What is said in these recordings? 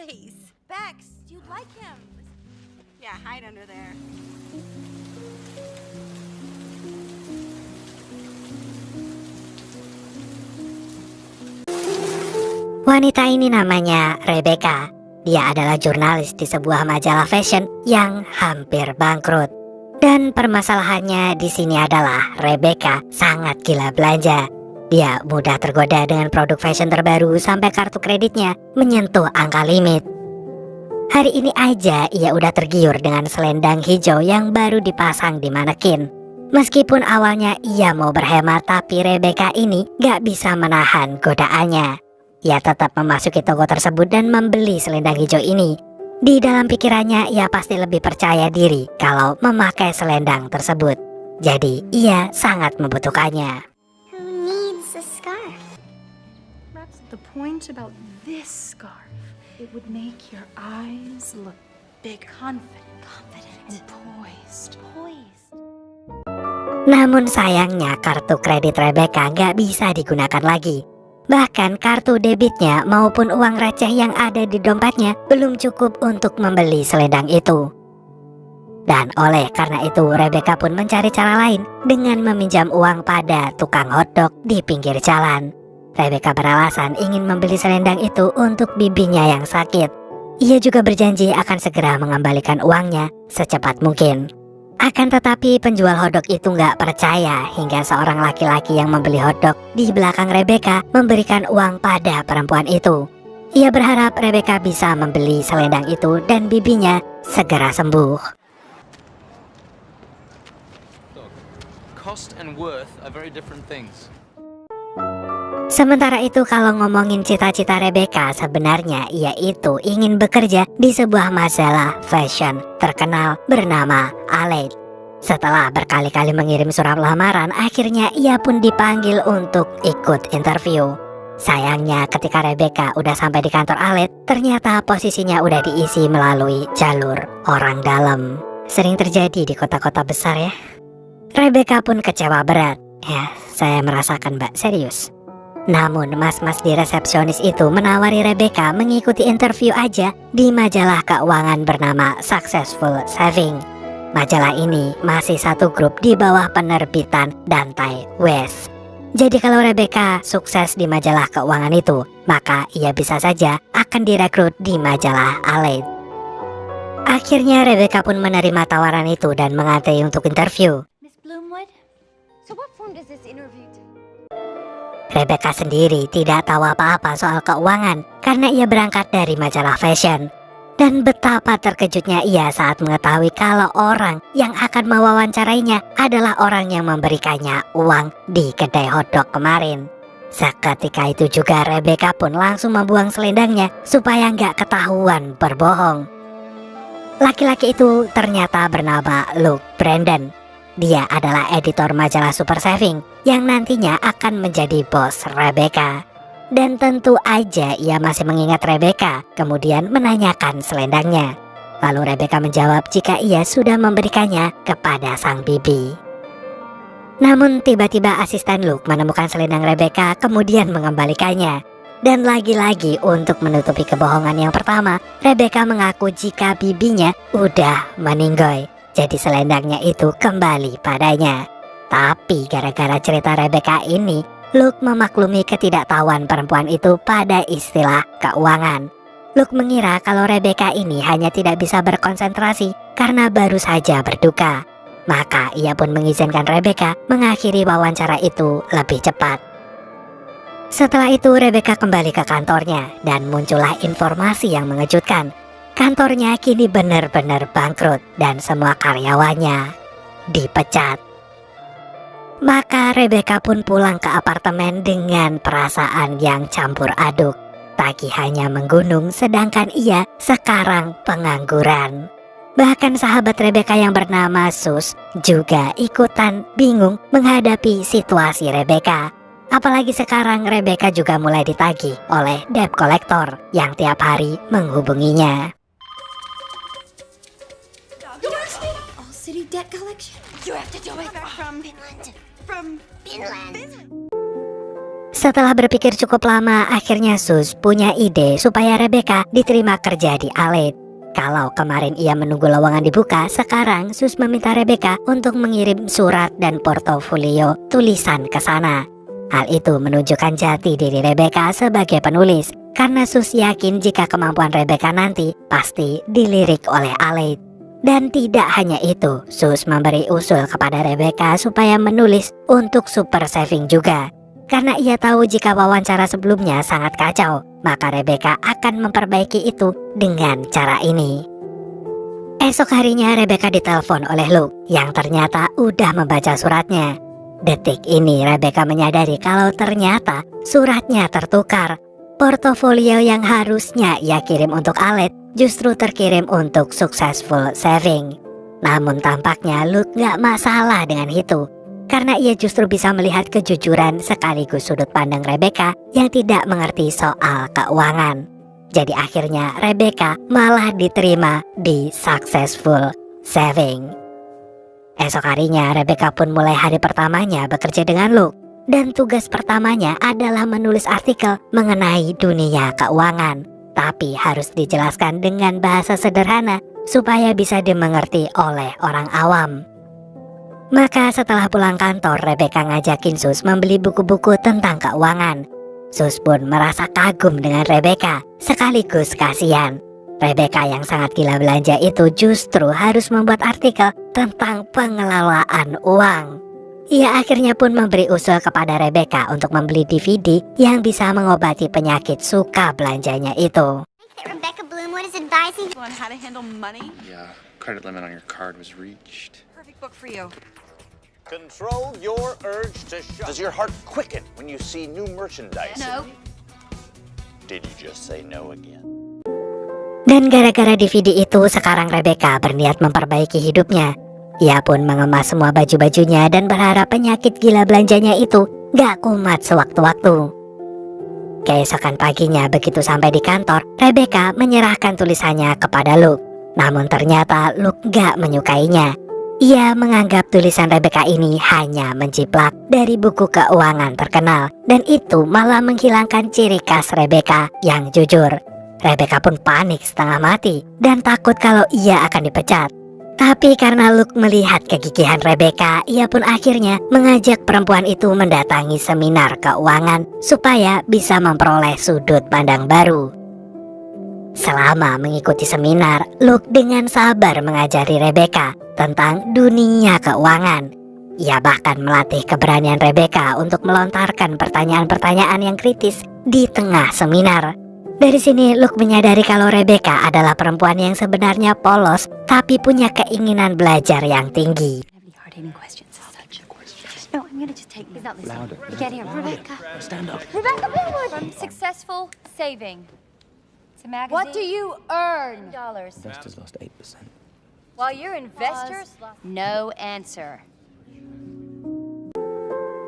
face. Bex, you'd like him. Yeah, hide under there. Wanita ini namanya Rebecca. Dia adalah jurnalis di sebuah majalah fashion yang hampir bangkrut. Dan permasalahannya di sini adalah Rebecca sangat gila belanja. Dia mudah tergoda dengan produk fashion terbaru sampai kartu kreditnya menyentuh angka limit. Hari ini aja ia udah tergiur dengan selendang hijau yang baru dipasang di manekin. Meskipun awalnya ia mau berhemat, tapi Rebecca ini gak bisa menahan godaannya. Ia tetap memasuki toko tersebut dan membeli selendang hijau ini. Di dalam pikirannya ia pasti lebih percaya diri kalau memakai selendang tersebut. Jadi ia sangat membutuhkannya. Who needs a scarf? Perhaps the point about this scarf, it would make your eyes look big, confident, and poised. Namun sayangnya kartu kredit Rebecca gak bisa digunakan lagi. Bahkan kartu debitnya maupun uang receh yang ada di dompetnya belum cukup untuk membeli selendang itu. Dan oleh karena itu Rebecca pun mencari cara lain dengan meminjam uang pada tukang hotdog di pinggir jalan. Rebecca beralasan ingin membeli selendang itu untuk bibinya yang sakit. Ia juga berjanji akan segera mengembalikan uangnya secepat mungkin. Akan tetapi penjual hotdog itu nggak percaya hingga seorang laki-laki yang membeli hotdog di belakang Rebecca memberikan uang pada perempuan itu. Ia berharap Rebecca bisa membeli selendang itu dan bibinya segera sembuh. Cost and worth are very different things. Sementara itu kalau ngomongin cita-cita Rebecca, sebenarnya ia itu ingin bekerja di sebuah majalah fashion terkenal bernama Aled. Setelah berkali-kali mengirim surat lamaran, akhirnya ia pun dipanggil untuk ikut interview. Sayangnya ketika Rebecca udah sampai di kantor Aled, ternyata posisinya udah diisi melalui jalur orang dalam. Sering terjadi di kota-kota besar ya. Rebecca pun kecewa berat. Ya, saya merasakan mbak, serius. Namun mas-mas di resepsionis itu menawari Rebecca mengikuti interview aja di majalah keuangan bernama Successful Saving. Majalah ini masih satu grup di bawah penerbitan Dante West. Jadi kalau Rebecca sukses di majalah keuangan itu, maka ia bisa saja akan direkrut di majalah Aled. Akhirnya Rebecca pun menerima tawaran itu dan mengantri untuk interview. Miss Bloomwood, so what form does this interview take? Rebecca sendiri tidak tahu apa-apa soal keuangan karena ia berangkat dari majalah fashion. Dan betapa terkejutnya ia saat mengetahui kalau orang yang akan mewawancarainya adalah orang yang memberikannya uang di kedai hotdog kemarin. Seketika itu juga Rebecca pun langsung membuang selendangnya supaya nggak ketahuan berbohong. Laki-laki itu ternyata bernama Luke Brandon. Dia adalah editor majalah Super Saving yang nantinya akan menjadi bos Rebecca. Dan tentu aja ia masih mengingat Rebecca, kemudian menanyakan selendangnya. Lalu Rebecca menjawab jika ia sudah memberikannya kepada sang bibi. Namun tiba-tiba asisten Luke menemukan selendang Rebecca kemudian mengembalikannya. Dan lagi-lagi untuk menutupi kebohongan yang pertama, Rebecca mengaku jika bibinya udah meninggoy. Jadi selendangnya itu kembali padanya. Tapi gara-gara cerita Rebecca ini, Luke memaklumi ketidaktahuan perempuan itu pada istilah keuangan. Luke mengira kalau Rebecca ini hanya tidak bisa berkonsentrasi karena baru saja berduka. Maka ia pun mengizinkan Rebecca mengakhiri wawancara itu lebih cepat. Setelah itu Rebecca kembali ke kantornya dan muncullah informasi yang mengejutkan. Kantornya kini benar-benar bangkrut dan semua karyawannya dipecat. Maka Rebecca pun pulang ke apartemen dengan perasaan yang campur aduk. Tagihannya menggunung sedangkan ia sekarang pengangguran. Bahkan sahabat Rebecca yang bernama Sus juga ikutan bingung menghadapi situasi Rebecca. Apalagi sekarang Rebecca juga mulai ditagih oleh debt collector yang tiap hari menghubunginya. All city debt collection? You have to do it. From Finland. Setelah berpikir cukup lama, akhirnya Sus punya ide supaya Rebecca diterima kerja di Aled. Kalau kemarin ia menunggu lowongan dibuka, sekarang Sus meminta Rebecca untuk mengirim surat dan portofolio tulisan ke sana. Hal itu menunjukkan jati diri Rebecca sebagai penulis, karena Sus yakin jika kemampuan Rebecca nanti pasti dilirik oleh Aled. Dan tidak hanya itu, Sus memberi usul kepada Rebecca supaya menulis untuk super saving juga. Karena ia tahu jika wawancara sebelumnya sangat kacau, maka Rebecca akan memperbaiki itu dengan cara ini. Esok harinya Rebecca ditelepon oleh Luke yang ternyata udah membaca suratnya. Detik ini Rebecca menyadari kalau ternyata suratnya tertukar. Portofolio yang harusnya ia kirim untuk Aled justru terkirim untuk Successful Saving. Namun tampaknya Luke gak masalah dengan itu, karena ia justru bisa melihat kejujuran sekaligus sudut pandang Rebecca yang tidak mengerti soal keuangan. Jadi akhirnya Rebecca malah diterima di Successful Saving. Esok harinya Rebecca pun mulai hari pertamanya bekerja dengan Luke. Dan tugas pertamanya adalah menulis artikel mengenai dunia keuangan. Tapi harus dijelaskan dengan bahasa sederhana supaya bisa dimengerti oleh orang awam. Maka setelah pulang kantor, Rebecca ngajakin Sus membeli buku-buku tentang keuangan. Sus pun merasa kagum dengan Rebecca, sekaligus kasihan. Rebecca yang sangat gila belanja itu justru harus membuat artikel tentang pengelolaan uang. Ia akhirnya pun memberi usul kepada Rebecca untuk membeli DVD yang bisa mengobati penyakit suka belanjanya itu. Rebecca Bloomwood is advising On how to handle money? Yeah, credit limit on your card was reached. Perfect book for you. Control your urge to shop. Does your heart quicken when you see new merchandise? No. Did you just say no again? Dan gara-gara DVD itu sekarang Rebecca berniat memperbaiki hidupnya. Ia pun mengemas semua baju-bajunya dan berharap penyakit gila belanjanya itu gak kumat sewaktu-waktu. Keesokan paginya begitu sampai di kantor, Rebecca menyerahkan tulisannya kepada Luke. Namun ternyata Luke gak menyukainya. Ia menganggap tulisan Rebecca ini hanya menjiplak dari buku keuangan terkenal. Dan itu malah menghilangkan ciri khas Rebecca yang jujur. Rebecca pun panik setengah mati dan takut kalau ia akan dipecat. Tapi karena Luke melihat kegigihan Rebecca, ia pun akhirnya mengajak perempuan itu mendatangi seminar keuangan supaya bisa memperoleh sudut pandang baru. Selama mengikuti seminar, Luke dengan sabar mengajari Rebecca tentang dunia keuangan. Ia bahkan melatih keberanian Rebecca untuk melontarkan pertanyaan-pertanyaan yang kritis di tengah seminar. Dari sini Luke menyadari kalau Rebecca adalah perempuan yang sebenarnya polos tapi punya keinginan belajar yang tinggi. No, I'm gonna just take these out. Louder. Get here, Rebecca. Stand up. Rebecca Bloomwood. From Successful Saving. It's a magazine. What do you earn? Dollars. Investors lost 8%. While your investors, no answer.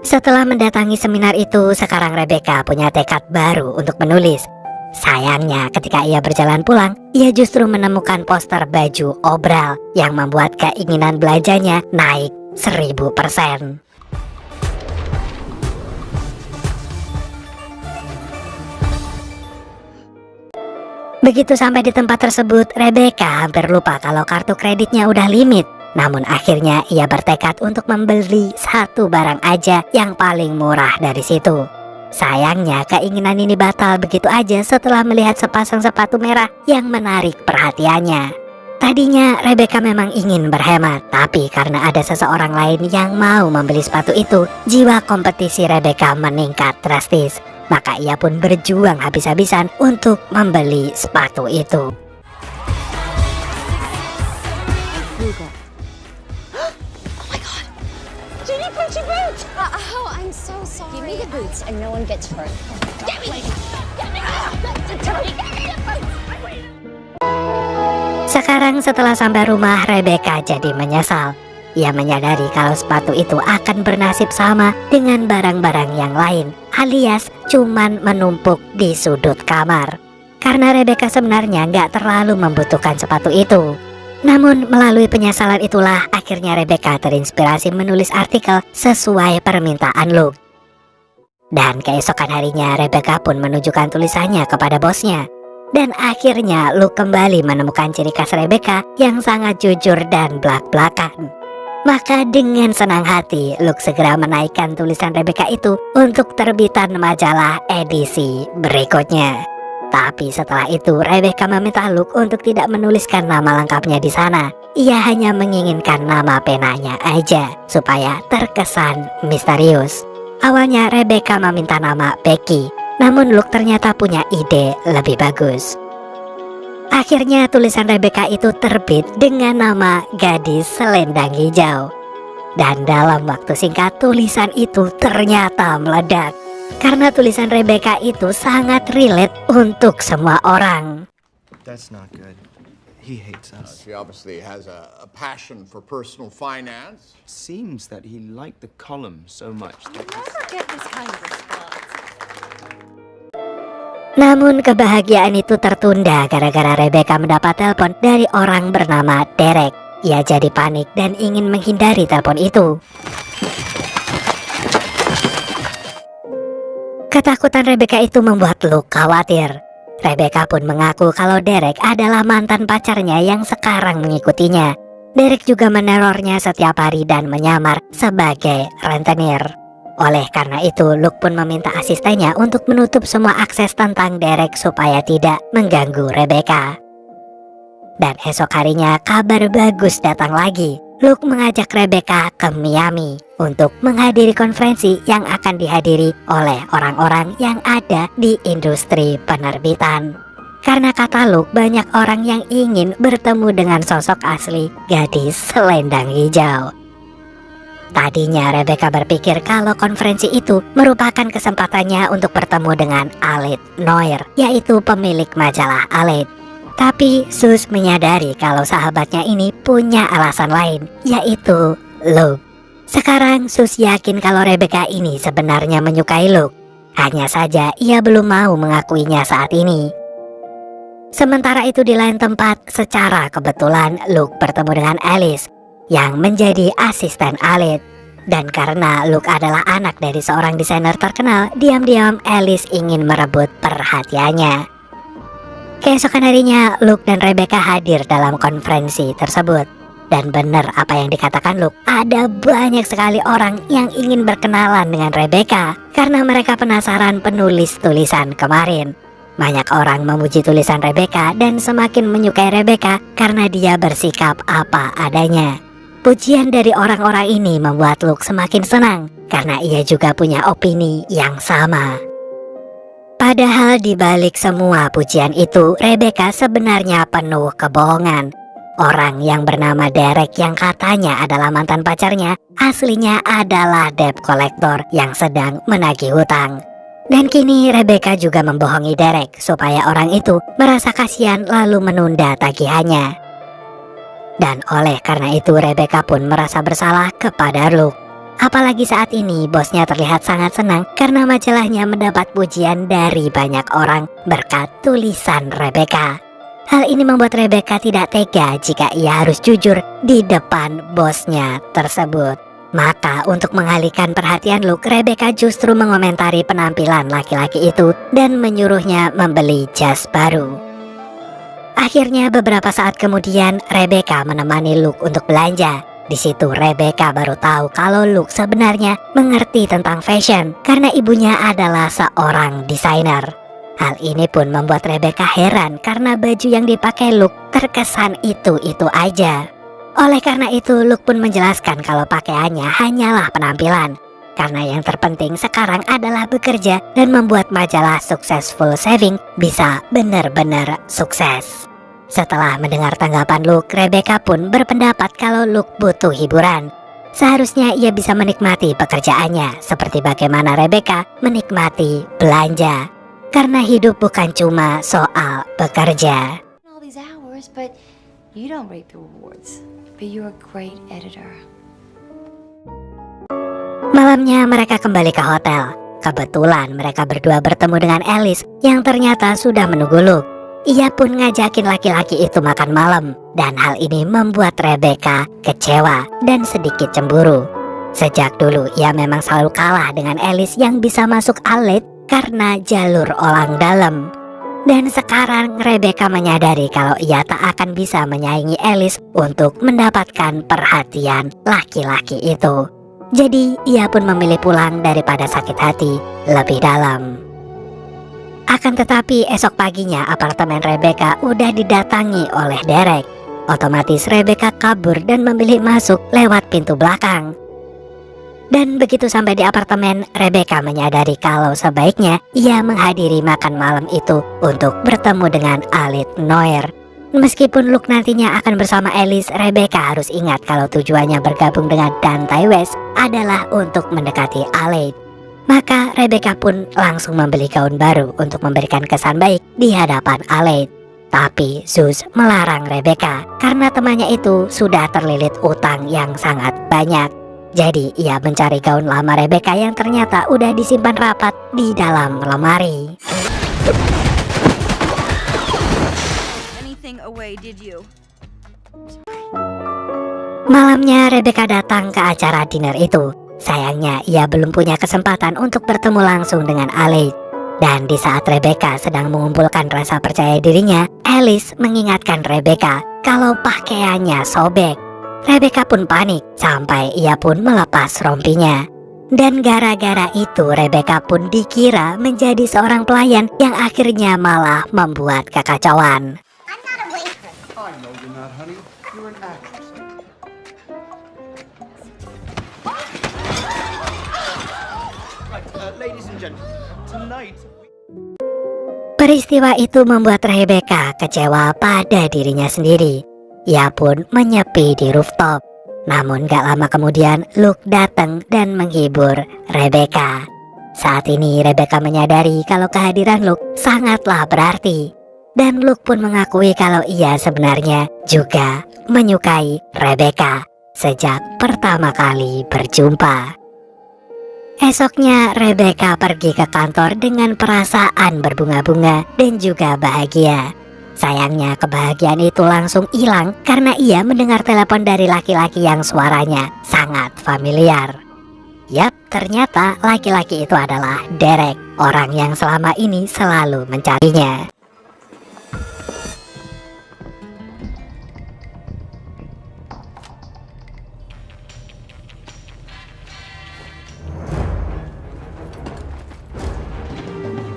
Setelah mendatangi seminar itu, sekarang Rebecca punya tekad baru untuk menulis. Sayangnya ketika ia berjalan pulang, ia justru menemukan poster baju obral yang membuat keinginan belanjanya naik 1000%. Begitu sampai di tempat tersebut, Rebecca hampir lupa kalau kartu kreditnya udah limit. Namun akhirnya ia bertekad untuk membeli satu barang aja yang paling murah dari situ. Sayangnya keinginan ini batal begitu aja setelah melihat sepasang sepatu merah yang menarik perhatiannya. Tadinya Rebecca memang ingin berhemat, tapi karena ada seseorang lain yang mau membeli sepatu itu, jiwa kompetisi Rebecca meningkat drastis. Maka ia pun berjuang habis-habisan untuk membeli sepatu itu. Oh, I'm so sorry. Give me the boots and no one gets hurt. Sekarang setelah sampai rumah, Rebecca jadi menyesal. Ia menyadari kalau sepatu itu akan bernasib sama dengan barang-barang yang lain, alias cuman menumpuk di sudut kamar. Karena Rebecca sebenarnya nggak terlalu membutuhkan sepatu itu. Namun melalui penyesalan itulah akhirnya Rebecca terinspirasi menulis artikel sesuai permintaan Luke. Dan keesokan harinya Rebecca pun menunjukkan tulisannya kepada bosnya. Dan akhirnya Luke kembali menemukan ciri khas Rebecca yang sangat jujur dan blak-blakan. Maka dengan senang hati Luke segera menaikkan tulisan Rebecca itu untuk terbitan majalah edisi berikutnya. Tapi setelah itu Rebecca meminta Luke untuk tidak menuliskan nama lengkapnya di sana. Ia hanya menginginkan nama penanya aja supaya terkesan misterius. Awalnya Rebecca meminta nama Becky, namun Luke ternyata punya ide lebih bagus. Akhirnya tulisan Rebecca itu terbit dengan nama Gadis Selendang Hijau. Dan dalam waktu singkat tulisan itu ternyata meledak. Karena tulisan Rebecca itu sangat relate untuk semua orang. That's not good. He hates us. She obviously has a passion for personal finance. Seems that he liked the column so much that Never get this kind of response. Namun kebahagiaan itu tertunda gara-gara Rebecca mendapat telepon dari orang bernama Derek. Ia jadi panik dan ingin menghindari telepon itu. Ketakutan Rebecca itu membuat Luke khawatir. Rebecca pun mengaku kalau Derek adalah mantan pacarnya yang sekarang mengikutinya. Derek juga menerornya setiap hari dan menyamar sebagai rentenir. Oleh karena itu, Luke pun meminta asistennya untuk menutup semua akses tentang Derek supaya tidak mengganggu Rebecca. Dan esok harinya kabar bagus datang lagi. Luke mengajak Rebecca ke Miami untuk menghadiri konferensi yang akan dihadiri oleh orang-orang yang ada di industri penerbitan. Karena kata Luke, banyak orang yang ingin bertemu dengan sosok asli Gadis Selendang Hijau. Tadinya Rebecca berpikir kalau konferensi itu merupakan kesempatannya untuk bertemu dengan Alid Noir, yaitu pemilik majalah Alid. Tapi Sus menyadari kalau sahabatnya ini punya alasan lain, yaitu Luke. Sekarang Sus yakin kalau Rebecca ini sebenarnya menyukai Luke. Hanya saja ia belum mau mengakuinya saat ini. Sementara itu di lain tempat, secara kebetulan Luke bertemu dengan Alice yang menjadi asisten Alid. Dan karena Luke adalah anak dari seorang desainer terkenal, diam-diam Alice ingin merebut perhatiannya. Keesokan harinya, Luke dan Rebecca hadir dalam konferensi tersebut. Dan benar apa yang dikatakan Luke, ada banyak sekali orang yang ingin berkenalan dengan Rebecca karena mereka penasaran penulis tulisan kemarin. Banyak orang memuji tulisan Rebecca dan semakin menyukai Rebecca karena dia bersikap apa adanya. Pujian dari orang-orang ini membuat Luke semakin senang karena ia juga punya opini yang sama. Padahal di balik semua pujian itu, Rebecca sebenarnya penuh kebohongan. Orang yang bernama Derek yang katanya adalah mantan pacarnya, aslinya adalah debt collector yang sedang menagih hutang. Dan kini Rebecca juga membohongi Derek supaya orang itu merasa kasihan lalu menunda tagihannya. Dan oleh karena itu Rebecca pun merasa bersalah kepada Luke. Apalagi saat ini bosnya terlihat sangat senang karena majalahnya mendapat pujian dari banyak orang berkat tulisan Rebecca. Hal ini membuat Rebecca tidak tega jika ia harus jujur di depan bosnya tersebut. Maka untuk mengalihkan perhatian Luke, Rebecca justru mengomentari penampilan laki-laki itu dan menyuruhnya membeli jas baru. Akhirnya beberapa saat kemudian Rebecca menemani Luke untuk belanja. Di situ Rebecca baru tahu kalau Luke sebenarnya mengerti tentang fashion karena ibunya adalah seorang desainer. Hal ini pun membuat Rebecca heran karena baju yang dipakai Luke terkesan itu-itu aja. Oleh karena itu Luke pun menjelaskan kalau pakaiannya hanyalah penampilan. Karena yang terpenting sekarang adalah bekerja dan membuat majalah Successful Saving bisa benar-benar sukses. Setelah mendengar tanggapan Luke, Rebecca pun berpendapat kalau Luke butuh hiburan. Seharusnya ia bisa menikmati pekerjaannya seperti bagaimana Rebecca menikmati belanja. Karena hidup bukan cuma soal bekerja. All these hours, but you don't reap the rewards. But you're a great editor. Malamnya mereka kembali ke hotel. Kebetulan mereka berdua bertemu dengan Alice yang ternyata sudah menunggu Luke. Ia pun ngajakin laki-laki itu makan malam dan hal ini membuat Rebecca kecewa dan sedikit cemburu. Sejak dulu ia memang selalu kalah dengan Alice yang bisa masuk Alate karena jalur olang dalam. Dan sekarang Rebecca menyadari kalau ia tak akan bisa menyaingi Alice untuk mendapatkan perhatian laki-laki itu. Jadi ia pun memilih pulang daripada sakit hati lebih dalam. Akan tetapi esok paginya apartemen Rebecca udah didatangi oleh Derek. Otomatis Rebecca kabur dan memilih masuk lewat pintu belakang. Dan begitu sampai di apartemen, Rebecca menyadari kalau sebaiknya ia menghadiri makan malam itu untuk bertemu dengan Alate Noir. Meskipun Luke nantinya akan bersama Alice, Rebecca harus ingat kalau tujuannya bergabung dengan Dante West adalah untuk mendekati Alate. Maka Rebecca pun langsung membeli gaun baru untuk memberikan kesan baik di hadapan Alate. Tapi Zeus melarang Rebecca karena temannya itu sudah terlilit utang yang sangat banyak. Jadi ia mencari gaun lama Rebecca yang ternyata udah disimpan rapat di dalam lemari. Anything away, did you? Malamnya Rebecca datang ke acara dinner itu. Sayangnya ia belum punya kesempatan untuk bertemu langsung dengan Alate. Dan di saat Rebecca sedang mengumpulkan rasa percaya dirinya, Alice mengingatkan Rebecca kalau pakaiannya sobek. Rebecca pun panik sampai ia pun melepas rompinya. Dan gara-gara itu Rebecca pun dikira menjadi seorang pelayan yang akhirnya malah membuat kekacauan. Peristiwa itu membuat Rebecca kecewa pada dirinya sendiri. Ia pun menyepi di rooftop. Namun gak lama kemudian Luke datang dan menghibur Rebecca. Saat ini Rebecca menyadari kalau kehadiran Luke sangatlah berarti. Dan Luke pun mengakui kalau ia sebenarnya juga menyukai Rebecca sejak pertama kali berjumpa. Esoknya Rebecca pergi ke kantor dengan perasaan berbunga-bunga dan juga bahagia. Sayangnya kebahagiaan itu langsung hilang karena ia mendengar telepon dari laki-laki yang suaranya sangat familiar. Yap, ternyata laki-laki itu adalah Derek, orang yang selama ini selalu mencarinya.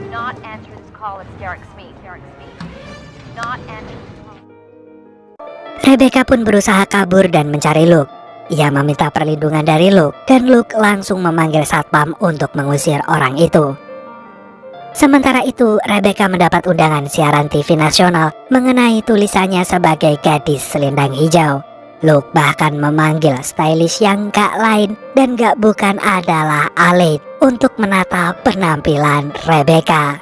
Not answer this call, it's Derek Smith. Not answer this call. Rebecca pun berusaha kabur dan mencari Luke. Ia meminta perlindungan dari Luke dan Luke langsung memanggil satpam untuk mengusir orang itu. Sementara itu, Rebecca mendapat undangan siaran TV nasional mengenai tulisannya sebagai gadis selendang hijau. Luke bahkan memanggil stylish yang gak lain dan gak bukan adalah Alate untuk menata penampilan Rebecca.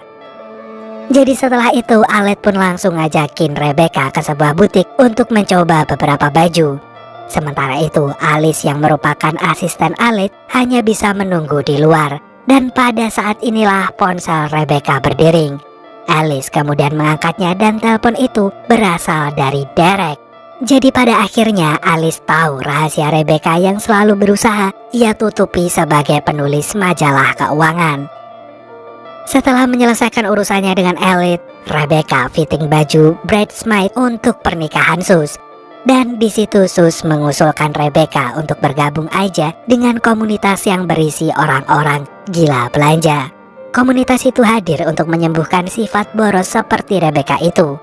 Jadi setelah itu Alate pun langsung ngajakin Rebecca ke sebuah butik untuk mencoba beberapa baju. Sementara itu Alice yang merupakan asisten Alate hanya bisa menunggu di luar. Dan pada saat inilah ponsel Rebecca berdering. Alice kemudian mengangkatnya dan telepon itu berasal dari Derek. Jadi pada akhirnya Alice tahu rahasia Rebecca yang selalu berusaha ia tutupi sebagai penulis majalah keuangan. Setelah menyelesaikan urusannya dengan Alate, Rebecca fitting baju bridesmaid untuk pernikahan Sus. Dan di situ Sus mengusulkan Rebecca untuk bergabung aja dengan komunitas yang berisi orang-orang gila belanja. Komunitas itu hadir untuk menyembuhkan sifat boros seperti Rebecca itu.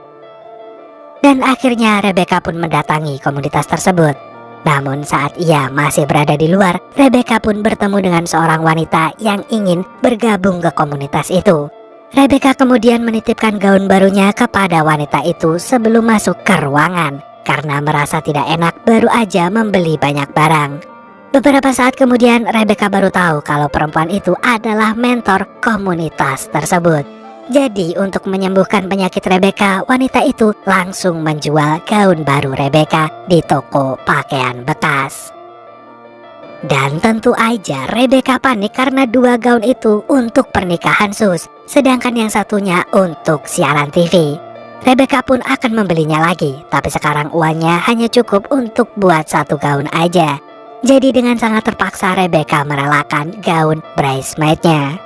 Dan akhirnya Rebecca pun mendatangi komunitas tersebut. Namun saat ia masih berada di luar, Rebecca pun bertemu dengan seorang wanita yang ingin bergabung ke komunitas itu. Rebecca kemudian menitipkan gaun barunya kepada wanita itu sebelum masuk ke ruangan, karena merasa tidak enak baru aja membeli banyak barang. Beberapa saat kemudian Rebecca baru tahu kalau perempuan itu adalah mentor komunitas tersebut. Jadi untuk menyembuhkan penyakit Rebecca, wanita itu langsung menjual gaun baru Rebecca di toko pakaian bekas. Dan tentu aja Rebecca panik karena dua gaun itu untuk pernikahan Sus, sedangkan yang satunya untuk siaran TV. Rebecca pun akan membelinya lagi, tapi sekarang uangnya hanya cukup untuk buat satu gaun aja. Jadi dengan sangat terpaksa Rebecca merelakan gaun bridesmaid-nya.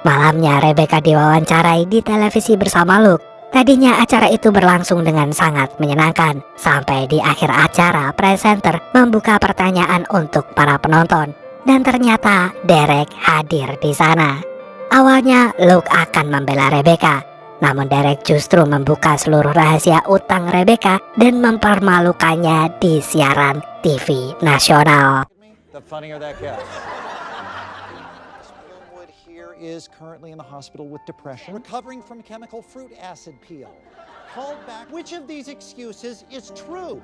Malamnya Rebecca diwawancarai di televisi bersama Luke. Tadinya acara itu berlangsung dengan sangat menyenangkan. Sampai di akhir acara presenter membuka pertanyaan untuk para penonton. Dan ternyata Derek hadir di sana. Awalnya Luke akan membela Rebecca. Namun Derek justru membuka seluruh rahasia utang Rebecca dan mempermalukannya di siaran TV nasional. The funnier that gets. Wood here is currently in the hospital with depression, recovering from chemical fruit acid peel. Called back. Which of these excuses is true?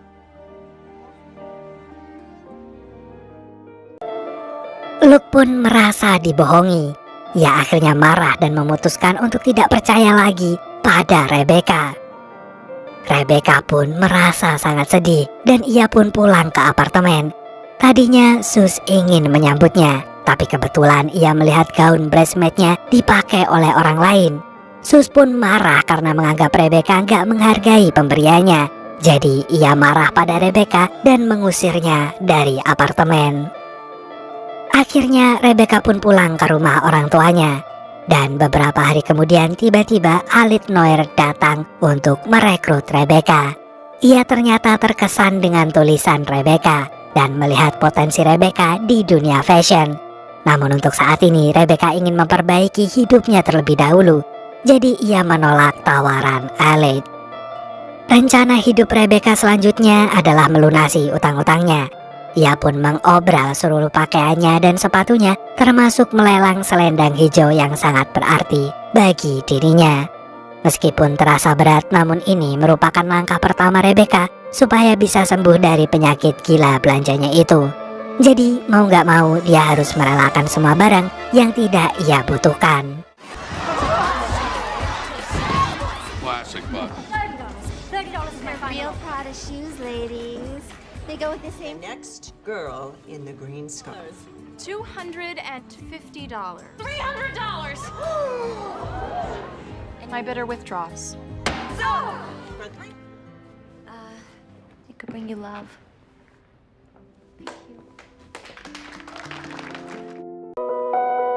Luke pun merasa dibohongi. Ia akhirnya marah dan memutuskan untuk tidak percaya lagi pada Rebecca. Rebecca pun merasa sangat sedih dan ia pun pulang ke apartemen. Tadinya Sus ingin menyambutnya, tapi kebetulan ia melihat gaun bridesmaid-nya dipakai oleh orang lain. Sus pun marah karena menganggap Rebecca gak menghargai pemberiannya. Jadi ia marah pada Rebecca dan mengusirnya dari apartemen. Akhirnya Rebecca pun pulang ke rumah orang tuanya. Dan beberapa hari kemudian tiba-tiba Alid Noir datang untuk merekrut Rebecca. Ia ternyata terkesan dengan tulisan Rebecca dan melihat potensi Rebecca di dunia fashion. Namun untuk saat ini Rebecca ingin memperbaiki hidupnya terlebih dahulu. Jadi ia menolak tawaran Alid. Rencana hidup Rebecca selanjutnya adalah melunasi utang-utangnya. Ia pun mengobral seluruh pakaiannya dan sepatunya, termasuk melelang selendang hijau yang sangat berarti bagi dirinya. Meskipun terasa berat, namun ini merupakan langkah pertama Rebecca supaya bisa sembuh dari penyakit gila belanjanya itu. Jadi mau gak mau dia harus merelakan semua barang yang tidak ia butuhkan. Classic buttons. $30 for real Prada shoes, ladies. They go with the same. Next girl in the green scarf. $250. $300! My bidder withdraws. It could bring you love.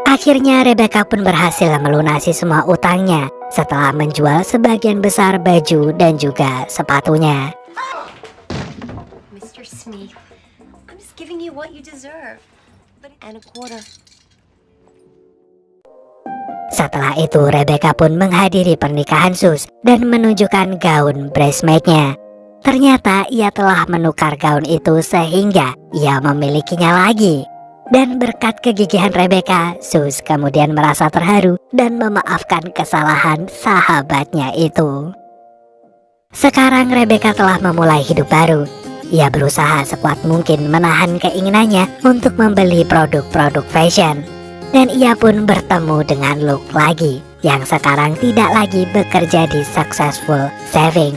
Akhirnya Rebecca pun berhasil melunasi semua utangnya setelah menjual sebagian besar baju dan juga sepatunya. Mr. Smith, I'm just giving you what you deserve. And a quarter. Setelah itu Rebecca pun menghadiri pernikahan Sus dan menunjukkan gaun bridesmaid-nya. Ternyata ia telah menukar gaun itu sehingga ia memilikinya lagi. Dan berkat kegigihan Rebecca, Sus kemudian merasa terharu dan memaafkan kesalahan sahabatnya itu. Sekarang Rebecca telah memulai hidup baru. Ia berusaha sekuat mungkin menahan keinginannya untuk membeli produk-produk fashion. Dan ia pun bertemu dengan Luke lagi, yang sekarang tidak lagi bekerja di Successful Saving.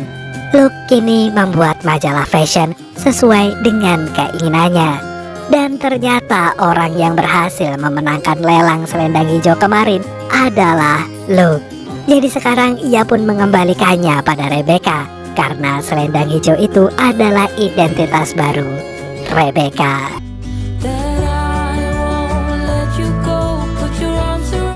Luke kini membuat majalah fashion sesuai dengan keinginannya. Dan ternyata orang yang berhasil memenangkan lelang selendang hijau kemarin adalah Luke. Jadi sekarang ia pun mengembalikannya pada Rebecca, karena selendang hijau itu adalah identitas baru Rebecca.